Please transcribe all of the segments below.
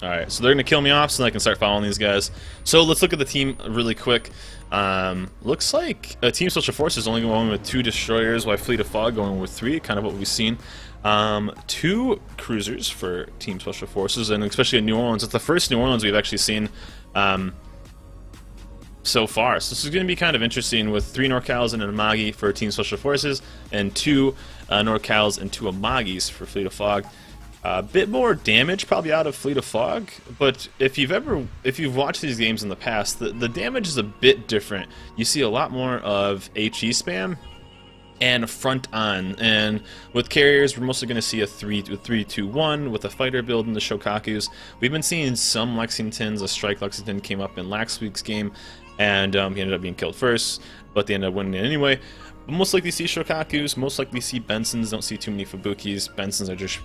Alright, so they're going to kill me off so I can start following these guys. So let's look at the team really quick. Looks like Team Special Forces only going with 2 destroyers, while Fleet of Fog going with 3, kind of what we've seen. 2 cruisers for Team Special Forces, and especially in New Orleans. It's the first New Orleans we've actually seen so far. So this is going to be kind of interesting with 3 NorCals and an Amagi for Team Special Forces, and 2 NorCals and 2 Amagis for Fleet of Fog. A bit more damage probably out of Fleet of Fog, but if you've watched these games in the past, the damage is a bit different. You see a lot more of HE spam and front on, and with carriers we're mostly going to see a 3-2-1 with a fighter build in the Shokakus. We've been seeing some Lexingtons. A strike Lexington came up in last week's game, and he ended up being killed first, but they ended up winning anyway. But most likely see Shokakus, most likely see Bensons. Don't see too many Fubukis. Bensons are just,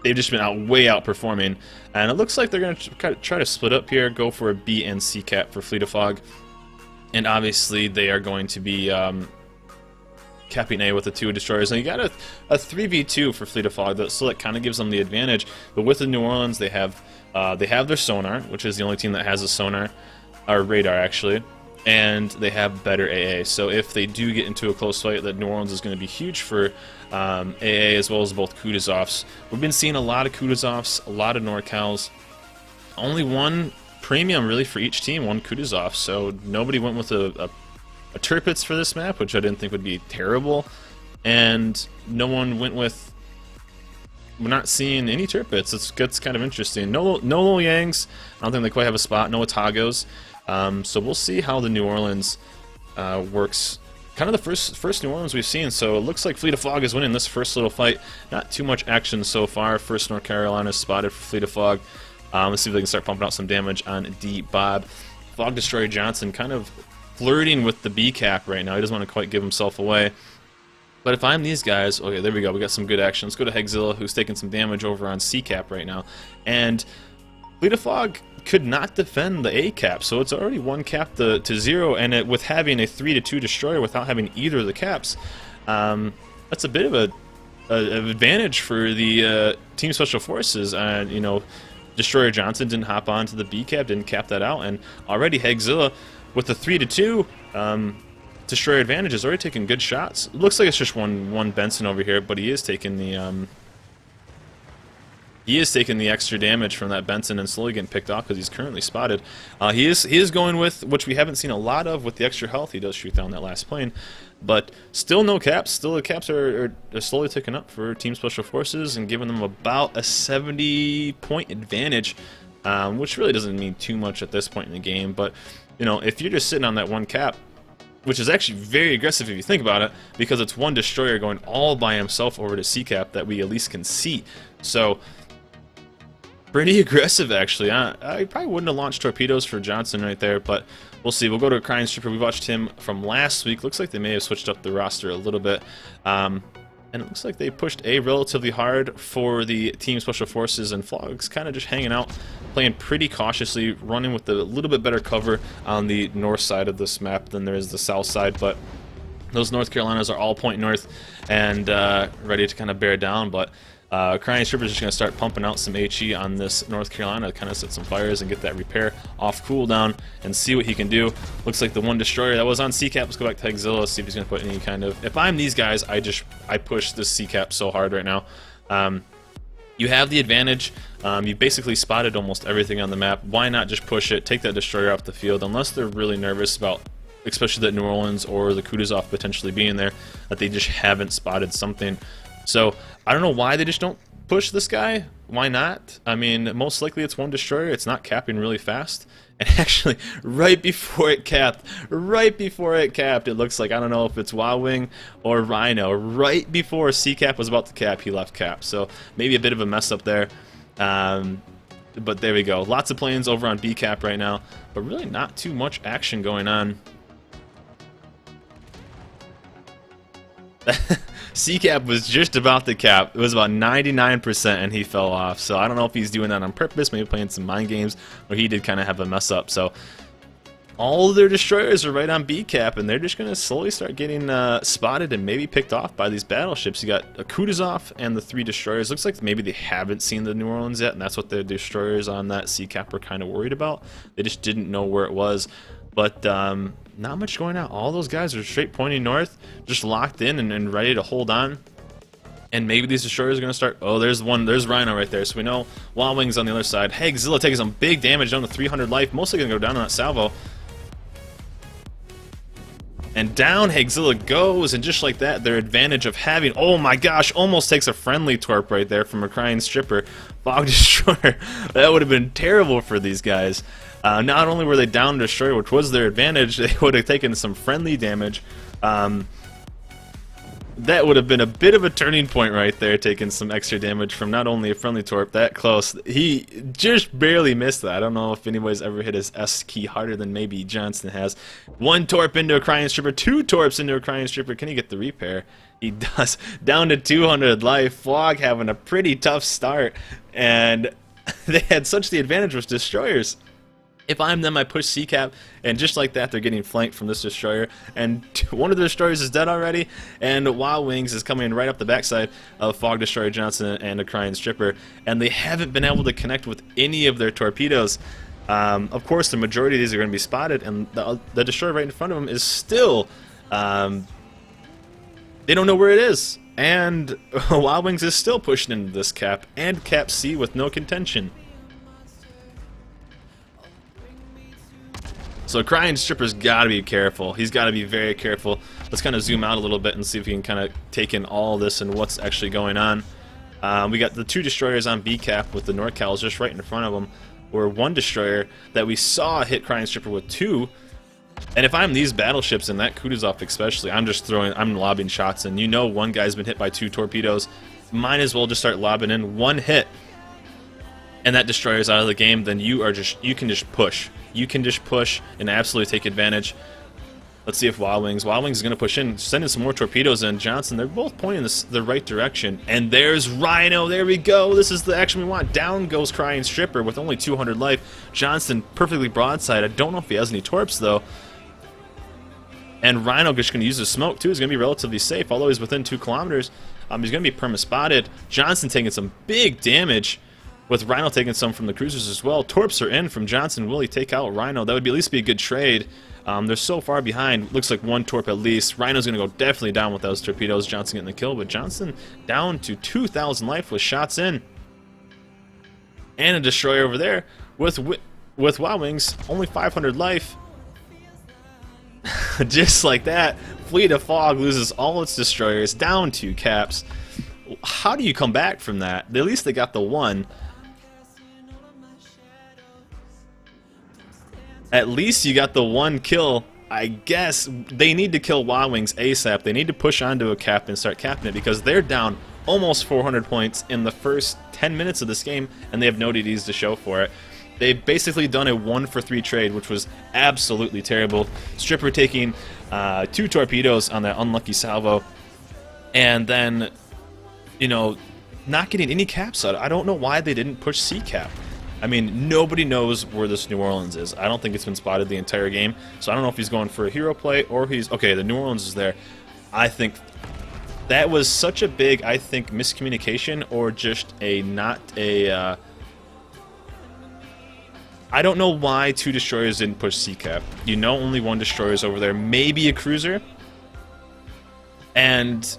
they've just been way outperforming, and it looks like they're going to try to split up here, go for a B and C cap for Fleet of Fog, and obviously they are going to be capping A with the 2 destroyers. And you got a 3v2 for Fleet of Fog, so that kind of gives them the advantage. But with the New Orleans, they have their sonar, which is the only team that has a sonar, or radar actually, and they have better AA. So if they do get into a close fight, that New Orleans is going to be huge for AA, as well as both Kutuzovs. We've been seeing a lot of Kutuzovs, a lot of NorCals. Only 1 premium really for each team, 1 Kutuzov. So nobody went with a Tirpitz for this map, which I didn't think would be terrible, and no one went with. We're not seeing any Tirpitz. It's kind of interesting. No Lo Yangs. I don't think they quite have a spot. No Otagos. So we'll see how the New Orleans works. Kind of the first New Orleans we've seen. So it looks like Fleet of Fog is winning this first little fight. Not too much action so far. First North Carolina spotted for Fleet of Fog. Let's see if they can start pumping out some damage on D Bob. Fog Destroyer Johnson kind of flirting with the B cap right now. He doesn't want to quite give himself away. But if I'm these guys, okay, there we go. We got some good action. Let's go to Hegzilla, who's taking some damage over on C cap right now. And Fleet of Fog could not defend the A cap, so it's already 1 cap to 0. And with having a 3-2 destroyer without having either of the caps, that's a bit of an advantage for the Team Special Forces. And you know, Destroyer Johnson didn't hop onto the B cap, didn't cap that out, and already Hegzilla, with the 3-2 destroyer advantage, is already taking good shots. It looks like it's just one Benson over here, but he is taking the extra damage from that Benson and slowly getting picked off because he's currently spotted. He is going with, which we haven't seen a lot of, with the extra health. He does shoot down that last plane, but still no caps. Still the caps are slowly ticking up for Team Special Forces and giving them about a 70-point advantage, which really doesn't mean too much at this point in the game. But you know, if you're just sitting on that 1 cap, which is actually very aggressive if you think about it, because it's 1 destroyer going all by himself over to C cap that we at least can see. So pretty aggressive actually. I probably wouldn't have launched torpedoes for Johnson right there, but we'll see. We'll go to a Crying Stripper. We watched him from last week. Looks like they may have switched up the roster a little bit. And it looks like they pushed A relatively hard for the Team Special Forces, and Fog's kind of just hanging out, playing pretty cautiously, running with a little bit better cover on the north side of this map than there is the south side. But those North Carolinas are all point north and ready to kind of bear down. But Crying Stripper's just going to start pumping out some HE on this North Carolina to kind of set some fires and get that repair off cooldown and see what he can do. Looks like the 1 destroyer that was on C-Cap. Let's go back to Hegzilla, see if he's going to put any kind of... If I'm these guys, I push this C-Cap so hard right now. You have the advantage. You've basically spotted almost everything on the map. Why not just push it, take that destroyer off the field, unless they're really nervous about, especially that New Orleans or the Kutuzov potentially being there, that they just haven't spotted something. So I don't know why they just don't push this guy. Why not? I mean, most likely it's 1 destroyer. It's not capping really fast. And actually, right before it capped, it looks like, I don't know if it's Wild Wing or Rhino, right before C-Cap was about to cap, he left cap. So maybe a bit of a mess up there. But there we go. Lots of planes over on B-Cap right now, but really not too much action going on. C-Cap was just about to cap. It was about 99% and he fell off. So I don't know if he's doing that on purpose, maybe playing some mind games, or he did kind of have a mess up. So all of their destroyers are right on B cap, and they're just going to slowly start getting spotted and maybe picked off by these battleships. You got a Kutuzov and the 3 destroyers. Looks like maybe they haven't seen the New Orleans yet, and that's what the destroyers on that C cap were kind of worried about. They just didn't know where it was. But not much going on. All those guys are straight pointing north, just locked in and ready to hold on. And maybe these destroyers are going to start... Oh, there's Rhino right there. So we know Wild Wings on the other side. Hagzilla taking some big damage down to 300 life. Mostly going to go down on that salvo. And down Hagzilla goes, and just like that, their advantage of having... Oh my gosh, almost takes a friendly torp right there from a Crying Stripper. Fog Destroyer. That would have been terrible for these guys. Not only were they down Destroyer, which was their advantage, they would have taken some friendly damage. That would have been a bit of a turning point right there, taking some extra damage from not only a friendly torp that close. He just barely missed that. I don't know if anybody's ever hit his S key harder than maybe Johnson has. 1 torp into a Crying Stripper, 2 torps into a Crying Stripper. Can he get the repair? He does. Down to 200 life. Fog having a pretty tough start, and they had such the advantage with destroyers. If I'm them, I push C-Cap, and just like that, they're getting flanked from this destroyer. And one of the destroyers is dead already, and Wild Wings is coming right up the backside of Fog Destroyer Johnson and a Crying Stripper. And they haven't been able to connect with any of their torpedoes. Of course, the majority of these are going to be spotted, and the destroyer right in front of them is still... they don't know where it is. And Wild Wings is still pushing into this cap, and Cap C with no contention. So Crying Stripper's got to be careful. He's got to be very careful. Let's kind of zoom out a little bit and see if we can kind of take in all this and what's actually going on. We got the 2 destroyers on B cap with the NorCals just right in front of them, or 1 destroyer that we saw hit Crying Stripper with 2. And if I'm these battleships and that Kutuzov especially, I'm lobbing shots, and you know one guy's been hit by 2 torpedoes. Might as well just start lobbing in 1 hit, and that destroyer's out of the game. Then you can just push. You can just push and absolutely take advantage. Let's see if Wild Wings is going to push in, sending some more torpedoes in. Johnson, they're both pointing the right direction. And there's Rhino. There we go. This is the action we want. Down goes Crying Stripper with only 200 life. Johnson perfectly broadside. I don't know if he has any torps, though. And Rhino just going to use his smoke, too. He's going to be relatively safe, although he's within 2 kilometers. He's going to be perma-spotted. Johnson taking some big damage, with Rhino taking some from the cruisers as well. Torps are in from Johnson. Will he take out Rhino? That would at least be a good trade. They're so far behind. Looks like 1 torp at least. Rhino's going to go definitely down with those torpedoes. Johnson getting the kill, but Johnson down to 2,000 life with shots in. And a destroyer over there with Wild Wings, only 500 life. Just like that, Fleet of Fog loses all its destroyers, down 2 caps. How do you come back from that? At least they got the 1. At least you got the 1 kill. I guess they need to kill Wild Wings ASAP. They need to push onto a cap and start capping it, because they're down almost 400 points in the first 10 minutes of this game, and they have no DDs to show for it. They've basically done a 1-for-3 trade, which was absolutely terrible. Stripper taking 2 torpedoes on that unlucky salvo, and then, you know, not getting any caps out. I don't know why they didn't push C-cap. I mean, nobody knows where this New Orleans is. I don't think it's been spotted the entire game, so I don't know if he's going for a hero play or he's... Okay, the New Orleans is there. I think that was such a big, miscommunication, or just I don't know why 2 destroyers didn't push C-cap. You know only 1 destroyer is over there, maybe a cruiser. And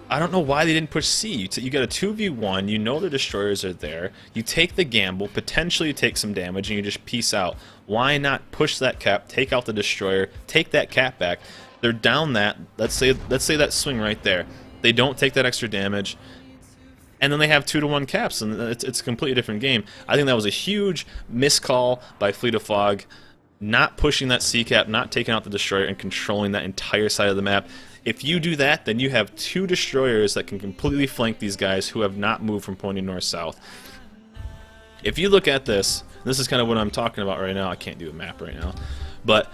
I don't know why they didn't push C. You got a 2v1, you know the destroyers are there, you take the gamble, potentially take some damage, and you just peace out. Why not push that cap, take out the destroyer, take that cap back? They're down that, let's say that swing right there. They don't take that extra damage, and then they have 2-to-1 caps, and it's a completely different game. I think that was a huge miscall by Fleet of Fog, not pushing that C-cap, not taking out the destroyer, and controlling that entire side of the map. If you do that, then you have 2 destroyers that can completely flank these guys who have not moved from pointing north-south. If you look at this is kind of what I'm talking about right now. I can't do a map right now. But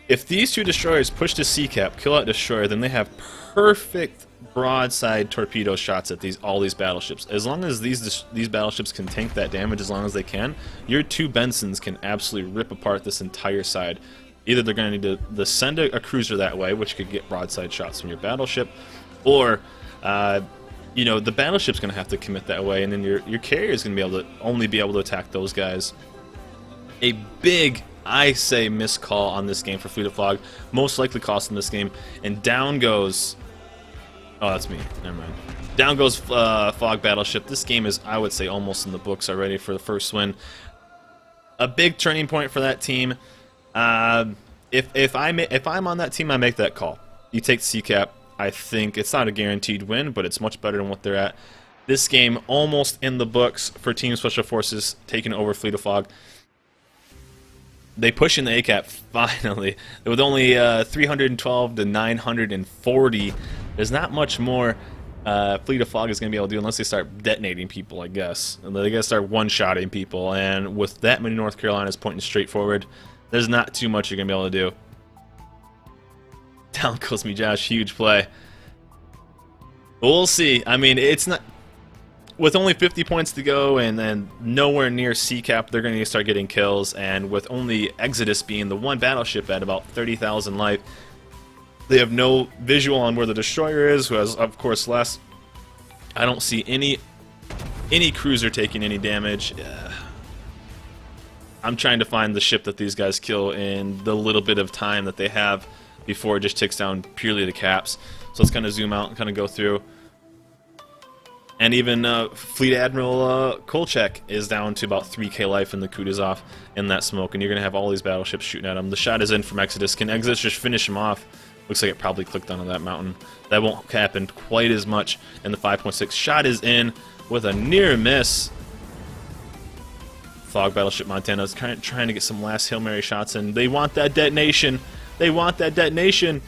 If these two destroyers push to C-cap, kill that destroyer, then they have perfect broadside torpedo shots at all these battleships. As long as these battleships can tank that damage as long as they can, your two Bensons can absolutely rip apart this entire side. Either they're going to need to send a cruiser that way, which could get broadside shots from your battleship, or you know, the battleship's going to have to commit that way, and then your carrier is going to be able to only be able to attack those guys. A big, I say, miscall on this game for Fleet of Fog, most likely costing this game, and down goes. Oh, that's me. Never mind. Down goes Fog Battleship. This game is, I would say, almost in the books already for the first win. A big turning point for that team. If I'm on that team, I make that call. You take C-cap. I think it's not a guaranteed win, but it's much better than what they're at. This game almost in the books for Team Special Forces taking over Fleet of Fog. They push in the A-cap finally. With only 312 to 940, there's not much more Fleet of Fog is going to be able to do unless they start detonating people, I guess. And they got to start one-shotting people, and with that many North Carolinas pointing straight forward, there's not too much you're going to be able to do. Down goes me, Josh. Huge play. We'll see. I mean, it's not... With only 50 points to go and then nowhere near C-cap, they're going to start getting kills. And with only Exodus being the one battleship at about 30,000 life, they have no visual on where the destroyer is, who has, of course, less. I don't see any cruiser taking any damage. I'm trying to find the ship that these guys kill in the little bit of time that they have before it just ticks down purely to caps. So let's kind of zoom out and kind of go through. And even Fleet Admiral Kolchak is down to about 3k life in the Kutuzov in that smoke, and you're going to have all these battleships shooting at him. The shot is in from Exodus. Can Exodus just finish him off? Looks like it probably clicked onto that mountain. That won't happen quite as much in the 5.6. Shot is in with a near miss. Fog Battleship Montana is trying to get some last Hail Mary shots in. They want that detonation. They want that detonation.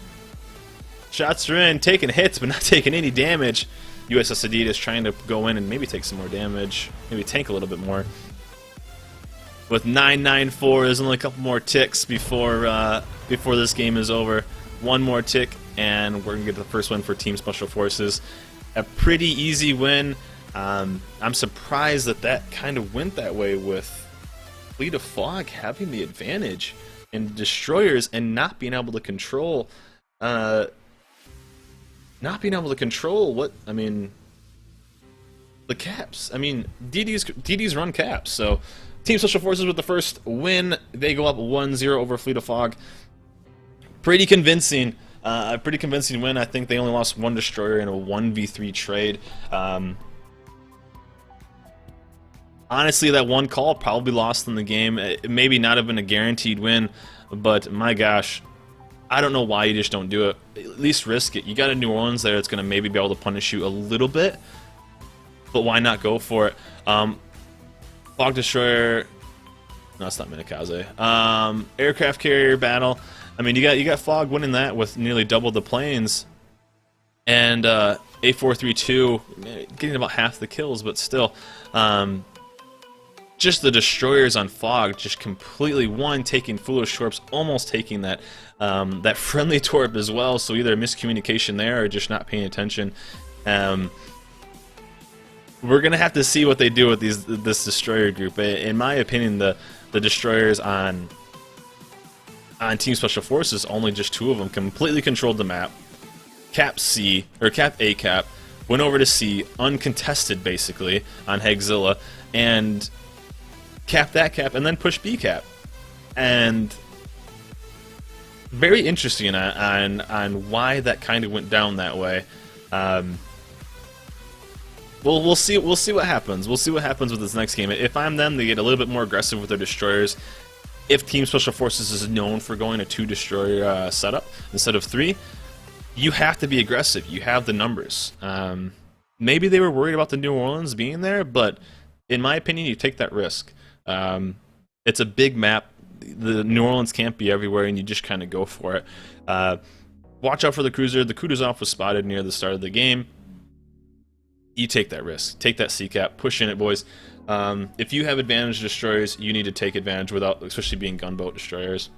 Shots are in, taking hits, but not taking any damage. USS Adidas trying to go in and maybe take some more damage, maybe tank a little bit more. With 994, there's only a couple more ticks before this game is over. One more tick, and we're gonna get the first win for Team Special Forces. A pretty easy win. I'm surprised that kind of went that way with Fleet of Fog having the advantage in destroyers and not being able to control. Not being able to control what, I mean, the caps. I mean, DDs run caps. So, Team Special Forces with the first win. They go up 1-0 over Fleet of Fog. Pretty convincing. A pretty convincing win. I think they only lost one destroyer in a 1v3 trade. Honestly, that one call probably lost in the game. It maybe not have been a guaranteed win, but my gosh. I don't know why you just don't do it. At least risk it. You got a New Orleans there that's going to maybe be able to punish you a little bit, but why not go for it? Fog Destroyer. No, it's not Minakaze. Aircraft carrier battle. I mean, you got Fog winning that with nearly double the planes, and A432 getting about half the kills, but still. Just the destroyers on Fog, just completely taking Foolish Torps, almost taking that that friendly torp as well. So either miscommunication there or just not paying attention. We're gonna have to see what they do with this destroyer group. In my opinion, the destroyers on Team Special Forces, only just two of them completely controlled the map. Cap C or Cap A cap went over to C, uncontested basically on Hagzilla, and cap that cap, and then push B cap. And very interesting on why that kind of went down that way. We'll see what happens. We'll see what happens with this next game. If I'm them, they get a little bit more aggressive with their destroyers. If Team Special Forces is known for going a 2-destroyer setup instead of 3, you have to be aggressive. You have the numbers. Maybe they were worried about the New Orleans being there, but in my opinion, you take that risk. It's a big map. The New Orleans can't be everywhere, and you just kind of go for it. Watch out for the cruiser. The Kutuzov was spotted near the start of the game. You take that risk. Take that C-cap. Push in it, boys. If you have advantage destroyers, you need to take advantage without, especially being gunboat destroyers.